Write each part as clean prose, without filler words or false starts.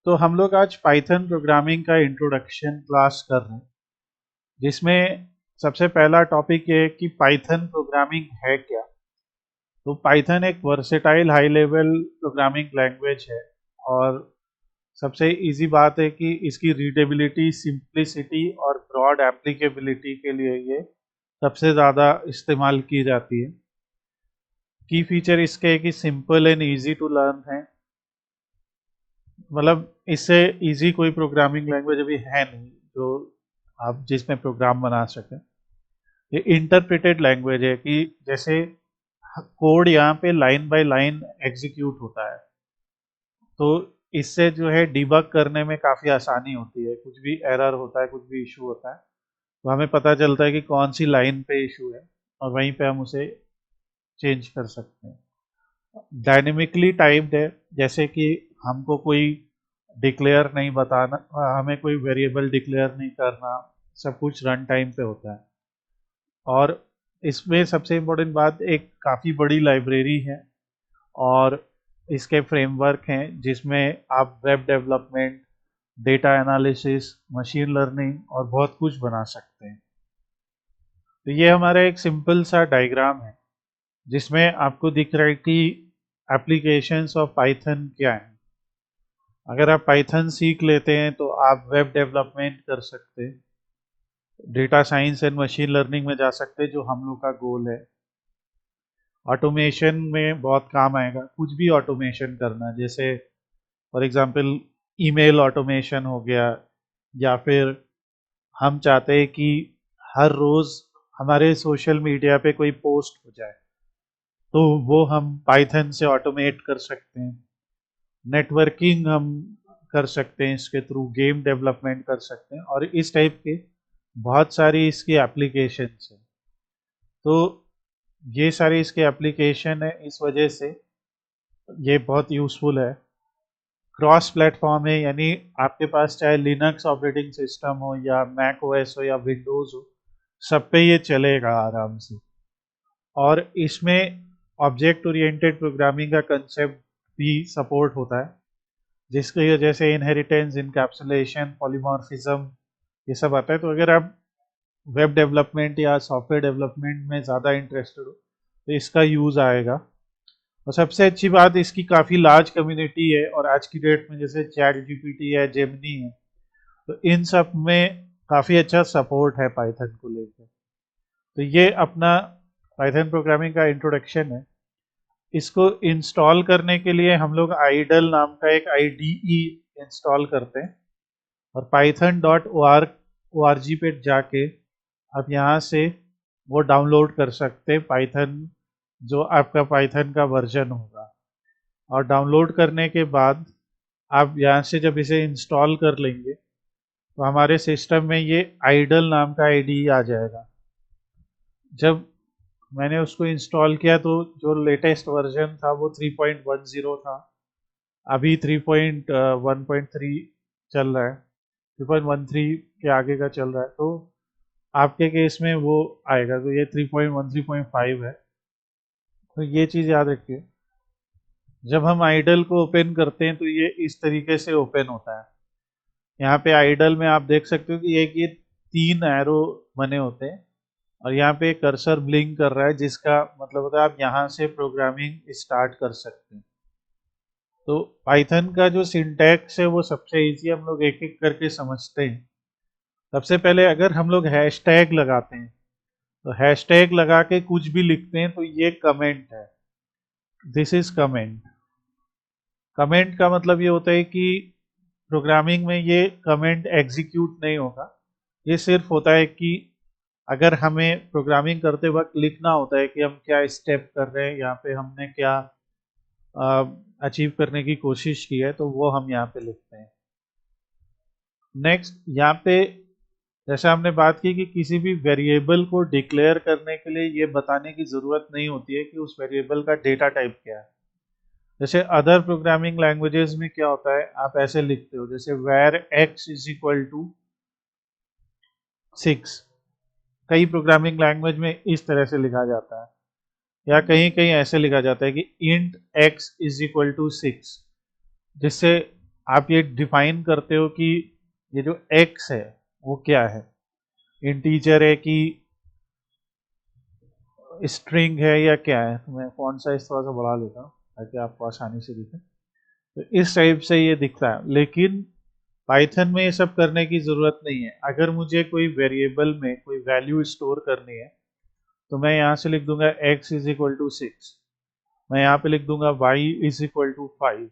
तो हम लोग आज पाइथन प्रोग्रामिंग का इंट्रोडक्शन क्लास कर रहे हैं, जिसमें सबसे पहला टॉपिक ये है कि पाइथन प्रोग्रामिंग है क्या। तो पाइथन एक versatile high level programming language है और सबसे इजी बात है कि इसकी रीडेबिलिटी, सिंप्लिसिटी और ब्रॉड एप्लीकेबिलिटी के लिए ये सबसे ज़्यादा इस्तेमाल की जाती है। की फीचर इसके है कि simple and easy to learn है, मतलब इससे इजी कोई प्रोग्रामिंग लैंग्वेज अभी है नहीं जो आप जिसमें प्रोग्राम बना सकें। ये इंटरप्रेटेड लैंग्वेज है कि जैसे कोड यहाँ पे लाइन बाय लाइन एग्जीक्यूट होता है, तो इससे जो है डिबग करने में काफ़ी आसानी होती है। कुछ भी एरर होता है, कुछ भी इशू होता है, तो हमें पता चलता है कि कौन सी लाइन पे इशू है और वहीं पे हम उसे चेंज कर सकते हैं। डायनेमिकली टाइप्ड है, जैसे कि हमको कोई डिक्लेयर नहीं बताना, हमें कोई वेरिएबल डिक्लेयर नहीं करना, सब कुछ रन टाइम पे होता है। और इसमें सबसे इम्पोर्टेंट बात, एक काफ़ी बड़ी लाइब्रेरी है और इसके फ्रेमवर्क हैं जिसमें आप web development, data analysis, machine learning और बहुत कुछ बना सकते हैं। तो ये हमारा एक सिंपल सा डायग्राम है जिसमें आपको दिख रहा है कि एप्लीकेशंस ऑफ पाइथन क्या है। अगर आप पाइथन सीख लेते हैं तो आप वेब डेवलपमेंट कर सकते हैं, data science and machine learning में जा सकते हैं जो हम लोग का गोल है। ऑटोमेशन में बहुत काम आएगा, कुछ भी ऑटोमेशन करना, जैसे फॉर एग्जांपल ईमेल ऑटोमेशन हो गया, या फिर हम चाहते हैं कि हर रोज़ हमारे सोशल मीडिया पे कोई पोस्ट हो जाए, तो वो हम पाइथन से ऑटोमेट कर सकते हैं। नेटवर्किंग हम कर सकते हैं इसके थ्रू, गेम डेवलपमेंट कर सकते हैं, और इस टाइप के बहुत सारी इसकी एप्लीकेशंस हैं। तो ये सारी इसके एप्लीकेशन है, इस वजह से ये बहुत यूज़फुल है। क्रॉस प्लेटफॉर्म है, यानी आपके पास चाहे लिनक्स ऑपरेटिंग सिस्टम हो या मैक ओएस हो या विंडोज़ हो, सब पे ये चलेगा आराम से। और इसमें ऑब्जेक्ट ओरिएंटेड प्रोग्रामिंग का कंसेप्ट भी सपोर्ट होता है, जिसकी वजह से इनहेरिटेंस, इनकैप्सुलेशन, पॉलीमॉर्फिज्म, ये सब आता है। तो अगर आप वेब डेवलपमेंट या सॉफ्टवेयर डेवलपमेंट में ज़्यादा इंटरेस्टेड हो तो इसका यूज़ आएगा। और सबसे अच्छी बात, इसकी काफ़ी लार्ज कम्युनिटी है, और आज की डेट में जैसे चैट जीपीटी है, जेमिनी है, तो इन सब में काफ़ी अच्छा सपोर्ट है पाइथन को लेकर। तो ये अपना पाइथन प्रोग्रामिंग का इंट्रोडक्शन है। इसको इंस्टॉल करने के लिए हम लोग आइडल नाम का एक आईडीई इंस्टॉल करते हैं, और python.org पे जाके आप यहाँ से वो डाउनलोड कर सकते हैं, पाइथन जो आपका पाइथन का वर्जन होगा। और डाउनलोड करने के बाद आप यहाँ से जब इसे इंस्टॉल कर लेंगे तो हमारे सिस्टम में ये आइडल नाम का आईडी आ जाएगा। जब मैंने उसको इंस्टॉल किया तो जो लेटेस्ट वर्जन था वो 3.10 था, अभी 3.1.3 चल रहा है, 3.13 के आगे का चल रहा है। तो आपके केस में वो आएगा, तो ये 3.13.5 है। तो ये चीज़ याद रखिए, जब हम आइडल को ओपन करते हैं तो ये इस तरीके से ओपन होता है। यहाँ पे आइडल में आप देख सकते हो कि एक ये 3 एरो बने होते हैं, और यहाँ पे कर्सर ब्लिंक कर रहा है, जिसका मतलब होता है आप यहाँ से प्रोग्रामिंग स्टार्ट कर सकते हैं। तो पाइथन का जो सिंटैक्स है वो सबसे इजी, हम लोग एक एक करके समझते हैं। सबसे पहले अगर हम लोग हैशटैग लगाते हैं, तो हैशटैग लगा के कुछ भी लिखते हैं तो ये कमेंट है, दिस इज कमेंट। कमेंट का मतलब ये होता है कि प्रोग्रामिंग में ये कमेंट एग्जीक्यूट नहीं होगा। ये सिर्फ होता है कि अगर हमें प्रोग्रामिंग करते वक्त लिखना होता है कि हम क्या स्टेप कर रहे हैं, यहाँ पे हमने क्या अचीव करने की कोशिश की है, तो वो हम यहाँ पे लिखते हैं। नेक्स्ट, यहाँ पे जैसे हमने बात की कि किसी भी वेरिएबल को डिक्लेयर करने के लिए ये बताने की ज़रूरत नहीं होती है कि उस वेरिएबल का डेटा टाइप क्या है। जैसे अदर प्रोग्रामिंग लैंग्वेजेस में क्या होता है, आप ऐसे लिखते हो, जैसे where x is equal to 6। कई प्रोग्रामिंग लैंग्वेज में इस तरह से लिखा जाता है, या कहीं कहीं ऐसे लिखा जाता है कि int x is equal to 6, जिससे आप ये डिफाइन करते हो कि ये जो x है वो क्या है, इंटीजर है कि स्ट्रिंग है या क्या है। तो मैं फॉन्ट साइज थोड़ा सा बढ़ा लेता हूँ ताकि आपको आसानी से दिखे। तो इस टाइप से ये दिखता है, लेकिन पाइथन में ये सब करने की ज़रूरत नहीं है। अगर मुझे कोई वेरिएबल में कोई वैल्यू स्टोर करनी है तो मैं यहाँ से लिख दूंगा x इज इक्वल टू 6, मैं यहाँ पे लिख दूंगा y इज इक्वल टू 5।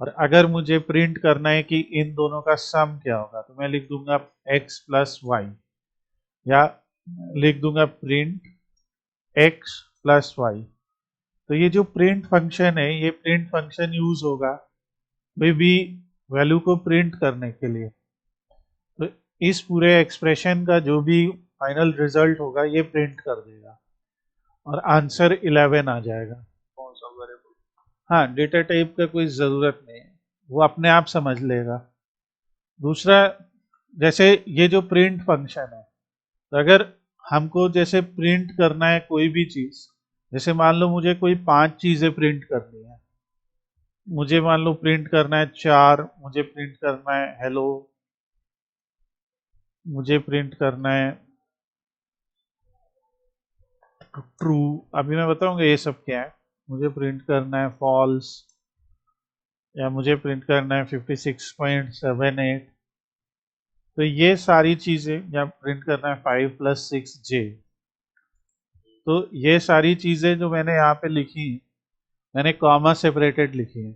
और अगर मुझे प्रिंट करना है कि इन दोनों का सम क्या होगा तो मैं लिख दूंगा x प्लस वाई, या लिख दूंगा प्रिंट x प्लस वाई। तो ये जो प्रिंट फंक्शन है, ये प्रिंट फंक्शन यूज होगा कोई भी वैल्यू को प्रिंट करने के लिए। तो इस पूरे एक्सप्रेशन का जो भी फाइनल रिजल्ट होगा ये प्रिंट कर देगा और आंसर 11 आ जाएगा। कौन सा वेरिएबल? हाँ, डेटा टाइप का कोई ज़रूरत नहीं है, वो अपने आप समझ लेगा। दूसरा, जैसे ये जो प्रिंट फंक्शन है, तो अगर हमको जैसे प्रिंट करना है कोई भी चीज़, जैसे मान लो मुझे कोई 5 चीज़ें प्रिंट करनी है, मुझे मान लो प्रिंट करना है 4, मुझे प्रिंट करना है हेलो, मुझे प्रिंट करना है ट्रू, अभी मैं बताऊंगा ये सब क्या है। मुझे प्रिंट करना है फॉल्स, या मुझे प्रिंट करना है 56.78। तो ये सारी चीज़ें, या प्रिंट करना है 5 + 6 J। तो ये सारी चीज़ें जो मैंने यहाँ पे लिखी, मैंने कॉमा सेपरेटेड लिखी है,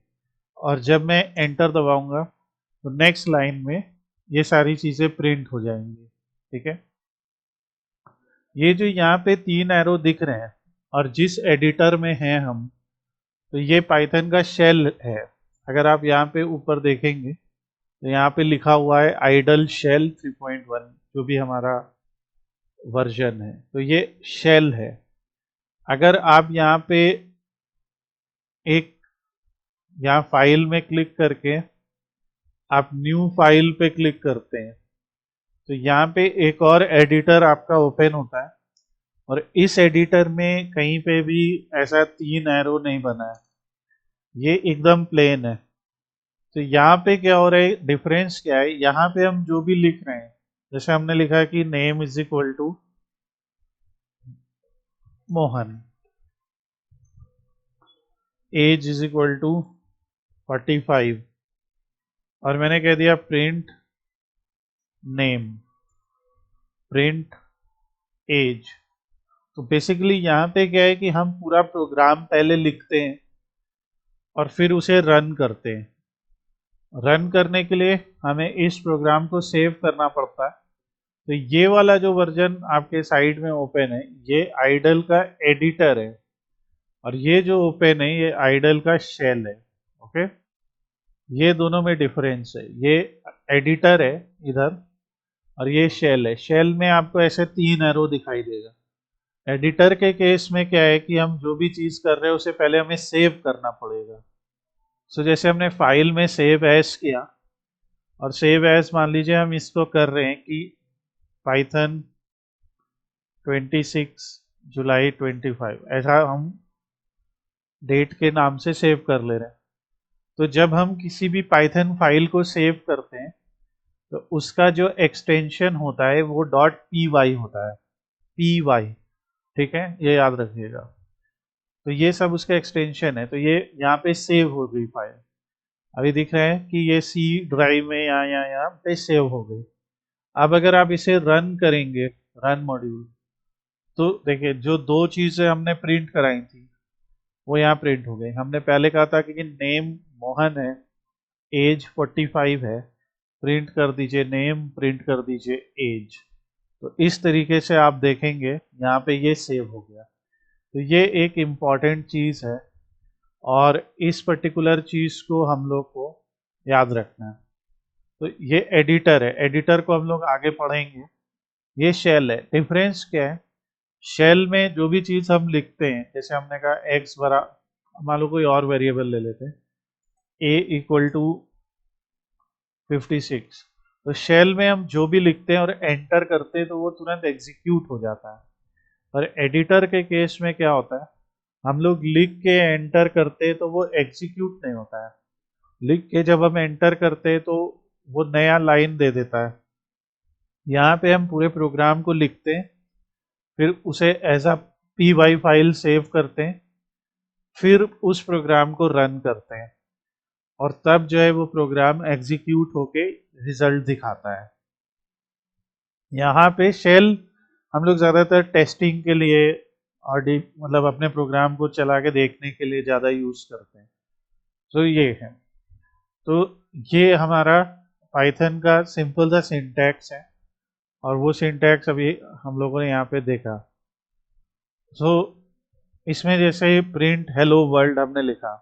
और जब मैं एंटर दबाऊंगा तो नेक्स्ट लाइन में ये सारी चीज़ें प्रिंट हो जाएंगी। ठीक है, ये जो यहाँ पे 3 एरो दिख रहे हैं और जिस एडिटर में हैं हम, तो ये पाइथन का शेल है। अगर आप यहाँ पे ऊपर देखेंगे तो यहाँ पे लिखा हुआ है आइडल शेल 3.1, जो भी हमारा वर्जन है, तो ये शेल है। अगर आप यहाँ पे एक, यहाँ फाइल में क्लिक करके आप न्यू फाइल पे क्लिक करते हैं तो यहाँ पे एक और एडिटर आपका ओपन होता है, और इस एडिटर में कहीं पे भी ऐसा 3 एरो नहीं बना है, ये एकदम प्लेन है। तो यहाँ पे क्या हो रहा है, डिफरेंस क्या है, यहाँ पे हम जो भी लिख रहे हैं, जैसे हमने लिखा है कि name is equal to Mohan, age is equal to 45, और मैंने कह दिया प्रिंट नेम, प्रिंट एज। तो बेसिकली यहाँ पे क्या है कि हम पूरा प्रोग्राम पहले लिखते हैं और फिर उसे रन करते हैं। रन करने के लिए हमें इस प्रोग्राम को सेव करना पड़ता है। तो ये वाला जो वर्जन आपके साइड में ओपन है, ये आइडल का एडिटर है, और ये जो ओपन है ये आइडल का शेल है। ओके, ये दोनों में डिफरेंस है, ये एडिटर है इधर और ये शेल है। शेल में आपको ऐसे 3 एरो दिखाई देगा। एडिटर के केस में क्या है कि हम जो भी चीज़ कर रहे हैं उसे पहले हमें सेव करना पड़ेगा। सो जैसे हमने फाइल में सेव एज किया, और सेव एज मान लीजिए हम इसको कर रहे हैं कि पाइथन 26 जुलाई 25, ऐसा हम डेट के नाम से सेव कर ले रहे हैं। तो जब हम किसी भी पाइथन फाइल को सेव करते हैं तो उसका जो एक्सटेंशन होता है वो .py होता है, py। ठीक है, ये याद रखिएगा। तो ये सब उसका एक्सटेंशन है। तो ये यहाँ पे सेव हो गई फाइल, अभी दिख रहा है कि ये सी ड्राइव में यहाँ पे सेव हो गई। अब अगर आप इसे रन करेंगे, रन मॉड्यूल, तो देखिए जो 2 चीज़ें हमने प्रिंट कराई थी वो यहाँ प्रिंट हो गई। हमने पहले कहा था कि नेम मोहन है, एज 45 है, प्रिंट कर दीजिए नेम, प्रिंट कर दीजिए एज। तो इस तरीके से आप देखेंगे यहाँ पे ये सेव हो गया। तो ये एक इम्पॉर्टेंट चीज़ है, और इस पर्टिकुलर चीज़ को हम लोग को याद रखना है। तो ये एडिटर है, एडिटर को हम लोग आगे पढ़ेंगे। ये शेल है। डिफरेंस क्या है, शेल में जो भी चीज़ हम लिखते हैं, जैसे हमने कहा एक्स बरा, मान लो कोई और वेरिएबल ले लेते हैं, ए इक्वल टू 56, तो शेल में हम जो भी लिखते हैं और एंटर करते हैं तो वो तुरंत एग्जीक्यूट हो जाता है। और एडिटर के केस में क्या होता है, हम लोग लिख के एंटर करते हैं तो वो एग्जीक्यूट नहीं होता है। लिख के जब हम एंटर करते हैं तो वो नया लाइन दे देता है। यहाँ पे हम पूरे प्रोग्राम को लिखते हैं, फिर उसे as a py file save करते हैं, फिर उस प्रोग्राम को रन करते हैं और तब जो है वो प्रोग्राम एग्जीक्यूट होके रिजल्ट दिखाता है। यहाँ पे शेल हम लोग ज़्यादातर टेस्टिंग के लिए और मतलब अपने प्रोग्राम को चला के देखने के लिए ज़्यादा यूज़ करते हैं। तो ये है, तो ये हमारा पाइथन का सिंपल सा सिंटैक्स है और वो सिंटैक्स अभी हम लोगों ने यहाँ पे देखा। सो इसमें जैसे प्रिंट हेलो वर्ल्ड हमने लिखा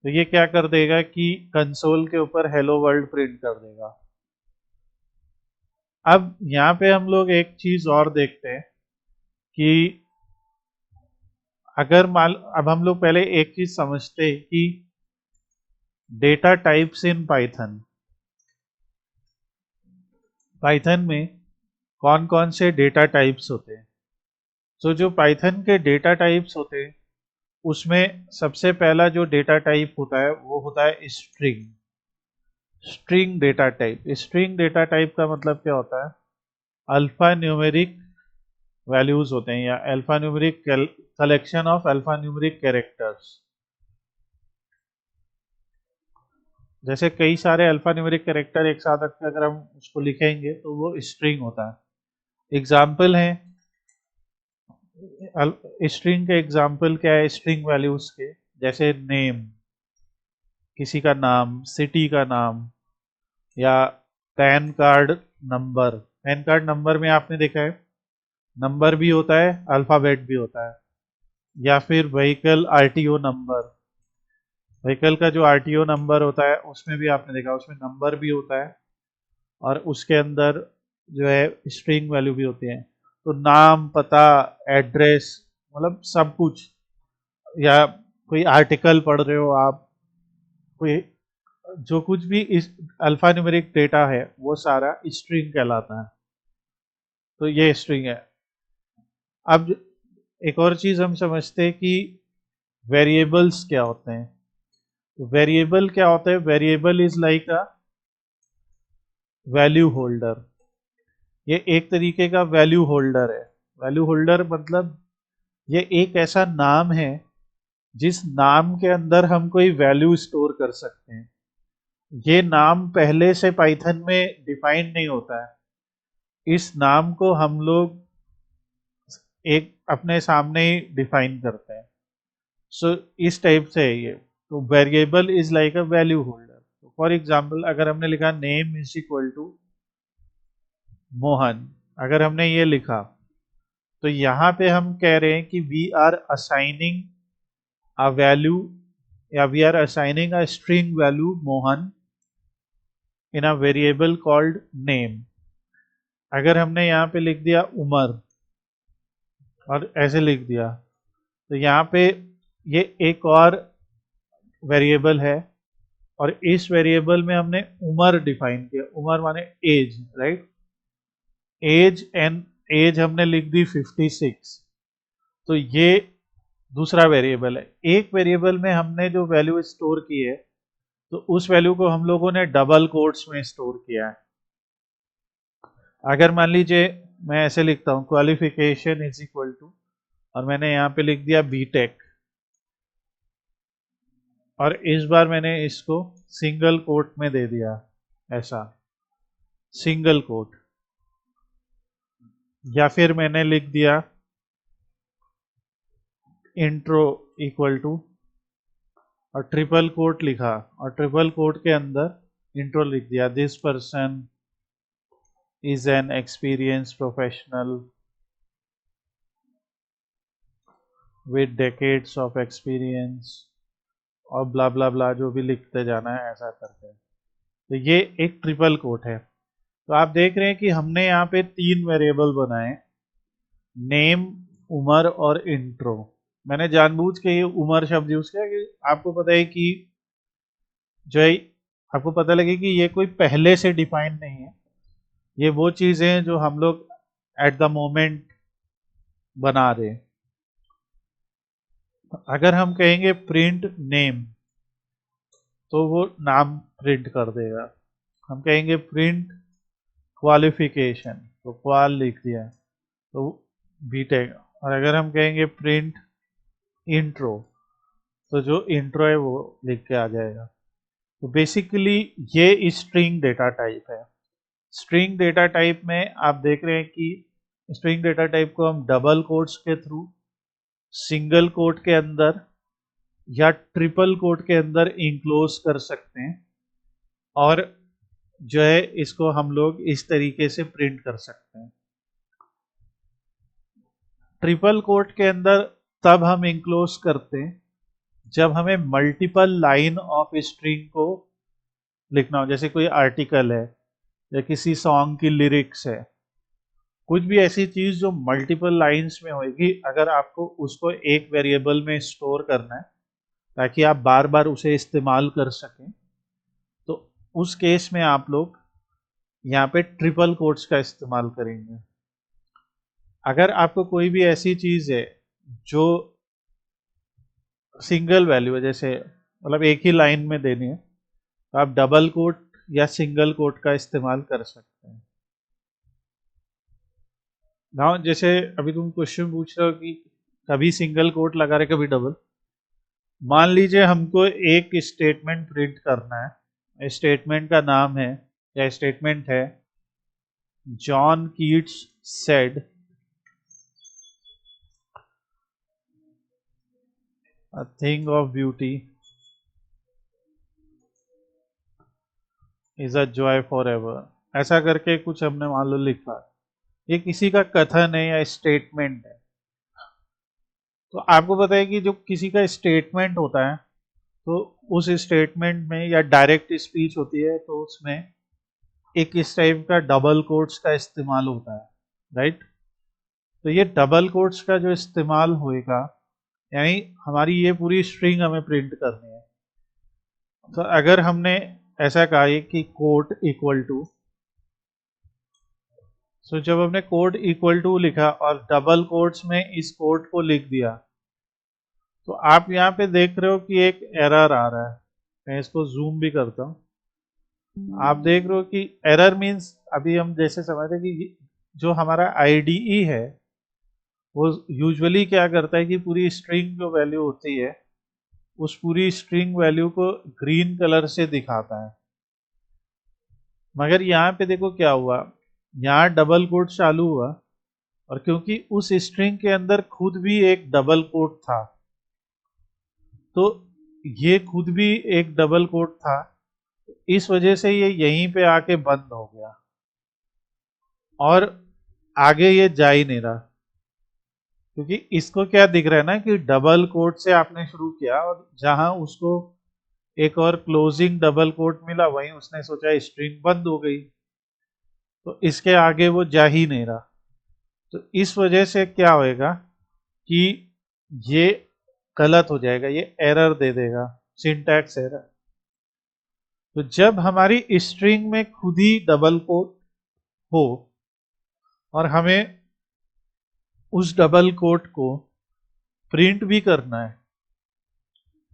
तो ये क्या कर देगा कि कंसोल के ऊपर हेलो वर्ल्ड प्रिंट कर देगा। अब यहाँ पे हम लोग एक चीज और देखते हैं कि अगर मान, अब हम लोग पहले एक चीज समझते हैं कि data types in Python, Python में कौन कौन से डेटा टाइप्स होते हैं। तो जो पाइथन के डेटा टाइप्स होते हैं उसमें सबसे पहला जो डेटा टाइप होता है वो होता है string. String data type, string data type का मतलब क्या होता है, अल्फा न्यूमेरिक वैल्यूज होते हैं या alpha numeric collection of alpha numeric characters. जैसे कई सारे अल्फा न्यूमेरिक कैरेक्टर एक साथ रख के अगर हम उसको लिखेंगे तो वो स्ट्रिंग होता है। एग्जाम्पल है, स्ट्रिंग के एग्जाम्पल क्या है स्ट्रिंग वैल्यूज के, जैसे नेम, किसी का नाम, सिटी का नाम, या pan card number. Pan card number में आपने देखा है नंबर भी होता है अल्फाबेट भी होता है, या फिर व्हीकल आरटीओ नंबर, व्हीकल का जो आरटीओ नंबर होता है उसमें भी आपने देखा उसमें नंबर भी होता है और उसके अंदर जो है स्ट्रिंग वैल्यू भी होती है। तो नाम, पता, एड्रेस, मतलब सब कुछ, या कोई आर्टिकल पढ़ रहे हो आप, कोई जो कुछ भी इस अल्फा न्यूमेरिक डेटा है वो सारा स्ट्रिंग कहलाता है। तो ये स्ट्रिंग है। अब एक और चीज हम समझते हैं कि वेरिएबल्स क्या होते हैं। तो वेरिएबल क्या होता है, variable is like a value holder. ये एक तरीके का वैल्यू होल्डर है। वैल्यू होल्डर मतलब ये एक ऐसा नाम है जिस नाम के अंदर हम कोई वैल्यू स्टोर कर सकते हैं। ये नाम पहले से पाइथन में डिफाइन नहीं होता है, इस नाम को हम लोग एक अपने सामने ही डिफाइन करते हैं। सो इस टाइप से है ये। तो variable is like a value holder. For example अगर हमने लिखा name is equal to Mohan, अगर हमने ये लिखा तो यहाँ पे हम कह रहे हैं कि we are assigning a value या we are assigning a string value Mohan in a variable called name. अगर हमने यहाँ पे लिख दिया उमर और ऐसे लिख दिया तो यहाँ पे ये एक और वेरिएबल है और इस वेरिएबल में हमने उमर डिफाइन किया। उमर माने age, right. Age and age हमने लिख दी 56। तो ये दूसरा वेरिएबल है। एक वेरिएबल में हमने जो वैल्यू स्टोर की है तो उस वैल्यू को हम लोगों ने डबल कोट्स में स्टोर किया है। अगर मान लीजिए मैं ऐसे लिखता हूं क्वालिफिकेशन इज इक्वल टू, और मैंने यहां पे लिख दिया बीटेक, और इस बार मैंने इसको सिंगल कोट में दे दिया, ऐसा सिंगल कोट, या फिर मैंने लिख दिया इंट्रो इक्वल टू और ट्रिपल कोट लिखा और ट्रिपल कोट के अंदर इंट्रो लिख दिया, this person is an experience professional with decades of experience और ब्ला ब्ला ब्ला, जो भी लिखते जाना है ऐसा करके। तो ये एक ट्रिपल कोट है। तो आप देख रहे हैं कि हमने यहाँ पे 3 वेरिएबल बनाए, नेम, उमर और इंट्रो। मैंने जानबूझ के ये उमर शब्द यूज किया कि आपको पता है कि जो है आपको पता लगे कि ये कोई पहले से डिफाइन नहीं है, ये वो चीजें हैं जो हम लोग एट द मोमेंट बना रहे हैं। अगर हम कहेंगे प्रिंट नेम तो वो नाम प्रिंट कर देगा। हम कहेंगे प्रिंट क्वालिफिकेशन, तो क्वाल लिख दिया तो बीटेक। और अगर हम कहेंगे प्रिंट इंट्रो, तो जो इंट्रो है वो लिख के आ जाएगा। तो बेसिकली ये स्ट्रिंग डेटा टाइप है। स्ट्रिंग डेटा टाइप में आप देख रहे हैं कि स्ट्रिंग डेटा टाइप को हम डबल कोट्स के थ्रू, सिंगल कोट के अंदर या ट्रिपल कोट के अंदर इंक्लोज कर सकते हैं, और जो है इसको हम लोग इस तरीके से प्रिंट कर सकते हैं। ट्रिपल कोट के अंदर तब हम इंक्लोज करते हैं जब हमें मल्टीपल लाइन ऑफ स्ट्रिंग को लिखना हो, जैसे कोई आर्टिकल है या किसी सॉन्ग की लिरिक्स है, कुछ भी ऐसी चीज जो मल्टीपल लाइंस में होगी, अगर आपको उसको एक वेरिएबल में स्टोर करना है ताकि आप बार बार उसे इस्तेमाल कर सकें, तो उस केस में आप लोग यहाँ पे ट्रिपल कोट्स का इस्तेमाल करेंगे। अगर आपको कोई भी ऐसी चीज है जो सिंगल वैल्यू है, जैसे मतलब एक ही लाइन में देनी है, तो आप डबल कोट या सिंगल कोट का इस्तेमाल कर सकते हैं। ना जैसे अभी तुम क्वेश्चन पूछ रहे हो कि कभी सिंगल कोट लगा रहे कभी डबल। मान लीजिए हमको एक स्टेटमेंट प्रिंट करना है, स्टेटमेंट का नाम है या स्टेटमेंट है John Keats said a thing of beauty is a joy for ever, ऐसा करके कुछ हमने मान लो लिखा। ये किसी का कथन है या स्टेटमेंट है। तो आपको पता है कि जो किसी का स्टेटमेंट होता है, तो उस स्टेटमेंट में या डायरेक्ट स्पीच होती है, तो उसमें एक इस टाइप का डबल कोट्स का इस्तेमाल होता है, राइट। तो ये डबल कोट्स का जो इस्तेमाल होएगा, यानी हमारी ये पूरी स्ट्रिंग हमें प्रिंट करनी है। तो अगर हमने ऐसा कहा है कि कोट इक्वल टू, तो जब हमने कोट इक्वल टू लिखा और डबल कोट्स में इस कोट को लिख दिया, तो आप यहाँ पे देख रहे हो कि एक एरर आ रहा है। मैं इसको जूम भी करता हूँ। आप देख रहे हो कि एरर मीन्स, अभी हम जैसे समझते हैं कि जो हमारा आईडीई है वो यूजुअली क्या करता है कि पूरी स्ट्रिंग जो वैल्यू होती है, उस पूरी स्ट्रिंग वैल्यू को ग्रीन कलर से दिखाता है। मगर यहाँ पे देखो क्या हुआ, यहाँ डबल कोट चालू हुआ, और क्योंकि उस स्ट्रिंग के अंदर खुद भी एक डबल कोट था, तो ये खुद भी एक डबल कोट था, इस वजह से ये यहीं पे आके बंद हो गया और आगे ये जा ही नहीं रहा। क्योंकि इसको क्या दिख रहा है ना कि डबल कोट से आपने शुरू किया, और जहां उसको एक और क्लोजिंग डबल कोट मिला, वहीं उसने सोचा स्ट्रिंग बंद हो गई, तो इसके आगे वो जा ही नहीं रहा। तो इस वजह से क्या होएगा कि ये गलत हो जाएगा, ये एरर दे देगा, सिंटैक्स एरर। तो जब हमारी स्ट्रिंग में खुद ही डबल कोट हो और हमें उस डबल कोट को प्रिंट भी करना है,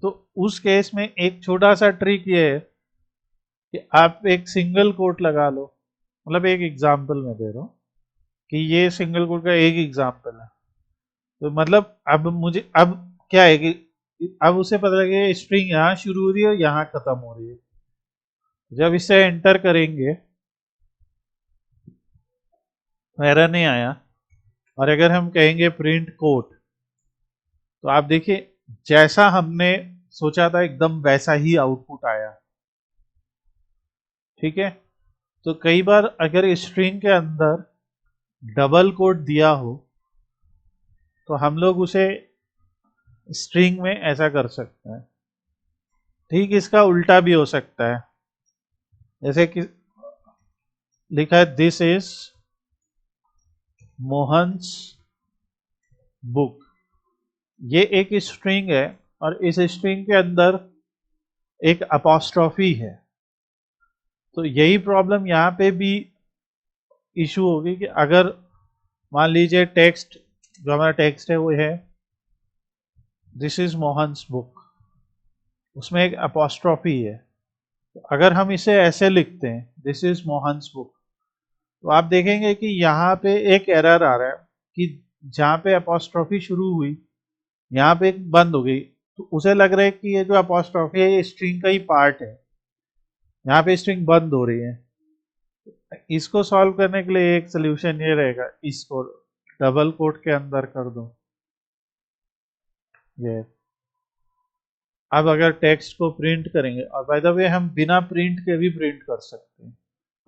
तो उस केस में एक छोटा सा ट्रिक ये है कि आप एक सिंगल कोट लगा लो। मतलब एक एग्जांपल मैं दे रहा हूं कि ये सिंगल कोट का एक एग्जांपल है। तो मतलब अब मुझे अब क्या है कि अब उसे पता लगे स्ट्रिंग यहाँ शुरू हो रही है और यहाँ खत्म हो रही है। जब इसे एंटर करेंगे एरर नहीं आया, और अगर हम कहेंगे प्रिंट कोट, तो आप देखिए जैसा हमने सोचा था एकदम वैसा ही आउटपुट आया। ठीक है। तो कई बार अगर स्ट्रिंग के अंदर डबल कोट दिया हो, तो हम लोग उसे स्ट्रिंग में ऐसा कर सकते हैं। ठीक इसका उल्टा भी हो सकता है, जैसे कि लिखा है दिस इज मोहन्स बुक। ये एक स्ट्रिंग है और इस स्ट्रिंग के अंदर एक अपॉस्ट्रॉफी है। तो यही प्रॉब्लम यहाँ पे भी इशू होगी कि अगर मान लीजिए टेक्स्ट, जो हमारा टेक्स्ट है वो है दिस इज मोहन्स बुक, उसमें एक अपॉस्ट्रॉफी है, अगर हम इसे ऐसे लिखते हैं, दिस इज मोहन्स बुक, तो आप देखेंगे कि यहाँ पे एक एरर आ रहा है कि जहाँ पे अपोस्ट्रोफी शुरू हुई यहाँ पे एक बंद हो गई, तो उसे लग रहा है कि ये जो अपोस्ट्रोफी है ये स्ट्रिंग का ही पार्ट है, यहाँ पे स्ट्रिंग बंद हो रही है। इसको सॉल्व करने के लिए एक सोल्यूशन ये रहेगा, इसको डबल कोट के अंदर कर दो ये। अब अगर टेक्स्ट को प्रिंट करेंगे, और बाय द वे हम बिना प्रिंट के भी प्रिंट कर सकते हैं,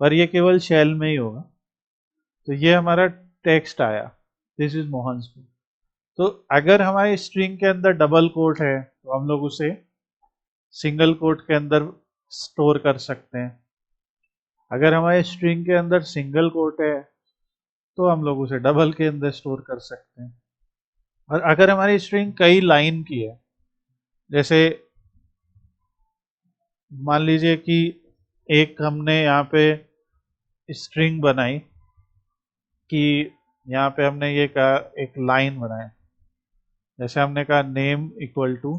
पर ये केवल शेल में ही होगा। तो ये हमारा टेक्स्ट आया, दिस इज मोहन्स बुक। तो अगर हमारी स्ट्रिंग के अंदर डबल कोट है तो हम लोग उसे सिंगल कोट के अंदर स्टोर कर सकते हैं। अगर हमारे स्ट्रिंग के अंदर सिंगल कोट है तो हम लोग उसे डबल के अंदर स्टोर कर सकते हैं। और अगर हमारी स्ट्रिंग कई लाइन की है, जैसे मान लीजिए कि एक हमने यहाँ पे स्ट्रिंग बनाई कि यहाँ पे हमने ये कहा एक लाइन बनाए, जैसे हमने कहा नेम इक्वल टू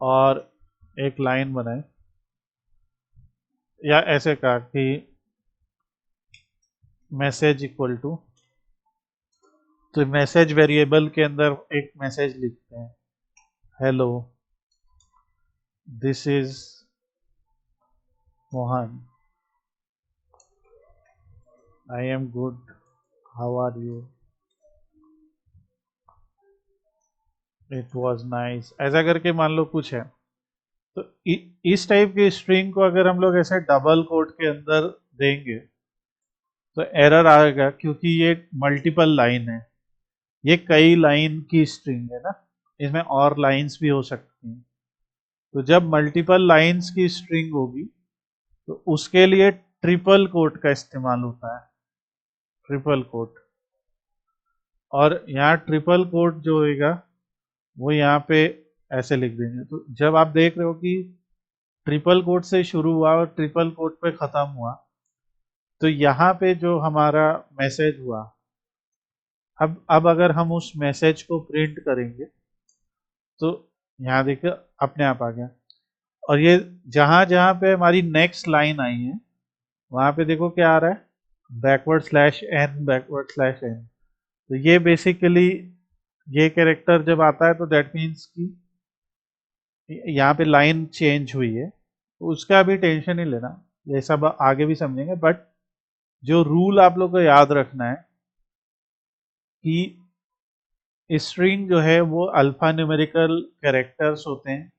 और एक लाइन बनाए, या ऐसे कहा कि मैसेज इक्वल टू, तो मैसेज वेरिएबल के अंदर एक मैसेज लिखते हैं, hello this is Mohan, I am good, how are you, it was nice, ऐसा करके मान लो कुछ है। तो इस टाइप की स्ट्रिंग को अगर हम लोग ऐसे डबल कोट के अंदर देंगे तो एरर आएगा, क्योंकि ये मल्टीपल लाइन है, ये कई लाइन की स्ट्रिंग है ना, इसमें और लाइंस भी हो सकती हैं। तो जब मल्टीपल लाइंस की स्ट्रिंग होगी तो उसके लिए ट्रिपल कोट का इस्तेमाल होता है, ट्रिपल कोट। और यहाँ ट्रिपल कोट जो होगा वो यहाँ पे ऐसे लिख देंगे। तो जब आप देख रहे हो कि ट्रिपल कोट से शुरू हुआ और ट्रिपल कोट पे ख़त्म हुआ, तो यहाँ पे जो हमारा मैसेज हुआ, अब अगर हम उस मैसेज को प्रिंट करेंगे तो यहाँ देखिए अपने आप आ गया। और ये जहाँ जहाँ पे हमारी नेक्स्ट लाइन आई है वहाँ पे देखो क्या आ रहा है, backward slash N, backward slash N. तो ये बेसिकली ये कैरेक्टर जब आता है तो दैट मीन्स कि यहाँ पे लाइन चेंज हुई है, तो उसका भी टेंशन नहीं लेना, ये सब आगे भी समझेंगे। बट जो रूल आप लोग को याद रखना है कि स्ट्रिंग जो है वो अल्फा न्यूमेरिकल कैरेक्टर्स होते हैं,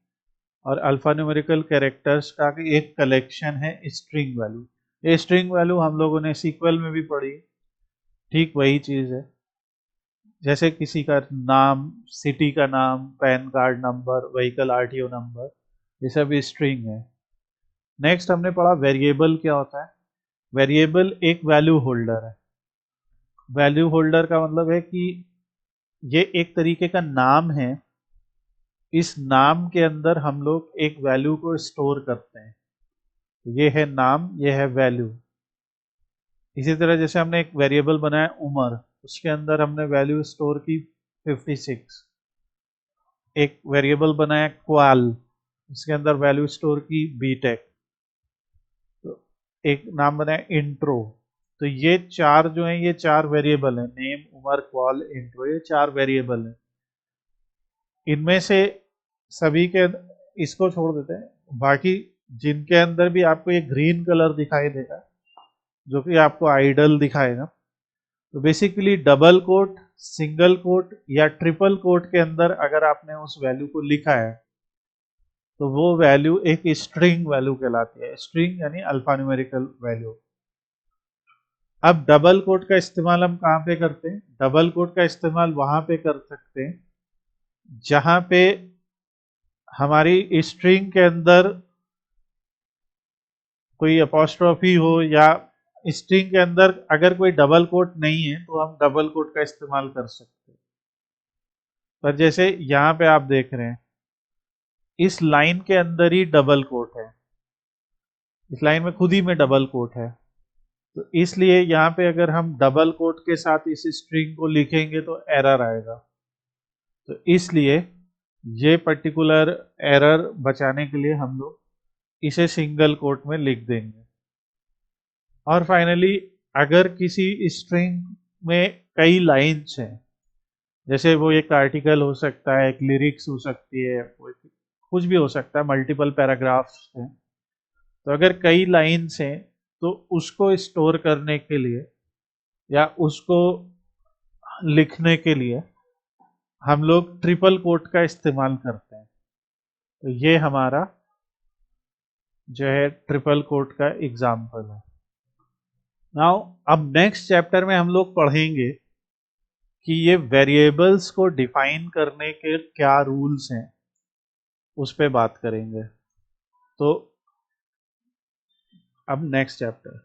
और अल्फा न्यूमेरिकल कैरेक्टर्स का एक कलेक्शन है स्ट्रिंग वैल्यू। ये स्ट्रिंग वैल्यू हम लोगों ने सीक्वल में भी पढ़ी, ठीक वही चीज़ है। जैसे किसी का नाम, सिटी का नाम, pan card number, vehicle RTO number, ये सब स्ट्रिंग है। नेक्स्ट हमने पढ़ा वेरिएबल क्या होता है। वेरिएबल एक वैल्यू होल्डर है। वैल्यू होल्डर का मतलब है कि ये एक तरीके का नाम है, इस नाम के अंदर हम लोग एक वैल्यू को स्टोर करते हैं। ये है नाम, ये है वैल्यू। इसी तरह जैसे हमने एक वेरिएबल बनाया उम्र, उसके अंदर हमने वैल्यू स्टोर की 56। एक वेरिएबल बनाया क्वाल, उसके अंदर वैल्यू स्टोर की बीटेक। तो एक नाम बनाया इंट्रो। तो ये चार जो हैं ये चार वेरिएबल हैं, नेम, उम्र, क्वाल, इंट्रो, ये चार वेरिएबल हैं। इनमें से सभी के, इसको छोड़ देते हैं, बाकी जिनके अंदर भी आपको ये ग्रीन कलर दिखाई देगा जो कि आपको आइडल दिखाएगा, तो basically double quote, single quote या ट्रिपल कोट के अंदर अगर आपने उस वैल्यू को लिखा है तो वो वैल्यू एक स्ट्रिंग वैल्यू कहलाती है। स्ट्रिंग यानी अल्फान्यूमेरिकल वैल्यू। अब डबल कोट का इस्तेमाल हम कहाँ पे करते हैं? डबल कोट का इस्तेमाल वहां पे कर सकते हैं जहां पे हमारी स्ट्रिंग के अंदर कोई अपॉस्ट्रोफी हो, या स्ट्रिंग के अंदर अगर कोई डबल कोट नहीं है तो हम डबल कोट का इस्तेमाल कर सकते हैं। पर जैसे यहाँ पे आप देख रहे हैं इस लाइन के अंदर ही डबल कोट है, इस लाइन में खुद ही में डबल कोट है, तो इसलिए यहाँ पे अगर हम डबल कोट के साथ इस स्ट्रिंग को लिखेंगे तो एरर आएगा। तो इसलिए ये पर्टिकुलर एरर बचाने के लिए हम लोग इसे सिंगल कोट में लिख देंगे। और फाइनली अगर किसी स्ट्रिंग में कई लाइन्स हैं, जैसे वो एक आर्टिकल हो सकता है, एक लिरिक्स हो सकती है, कुछ भी हो सकता है, मल्टीपल पैराग्राफ्स हैं, तो अगर कई लाइन्स हैं तो उसको स्टोर करने के लिए या उसको लिखने के लिए हम लोग ट्रिपल कोट का इस्तेमाल करते हैं। तो ये हमारा जो है ट्रिपल कोट का एग्जाम्पल है। नाउ अब नेक्स्ट चैप्टर में हम लोग पढ़ेंगे कि ये वेरिएबल्स को डिफाइन करने के क्या रूल्स हैं, उस पे बात करेंगे। तो अब नेक्स्ट चैप्टर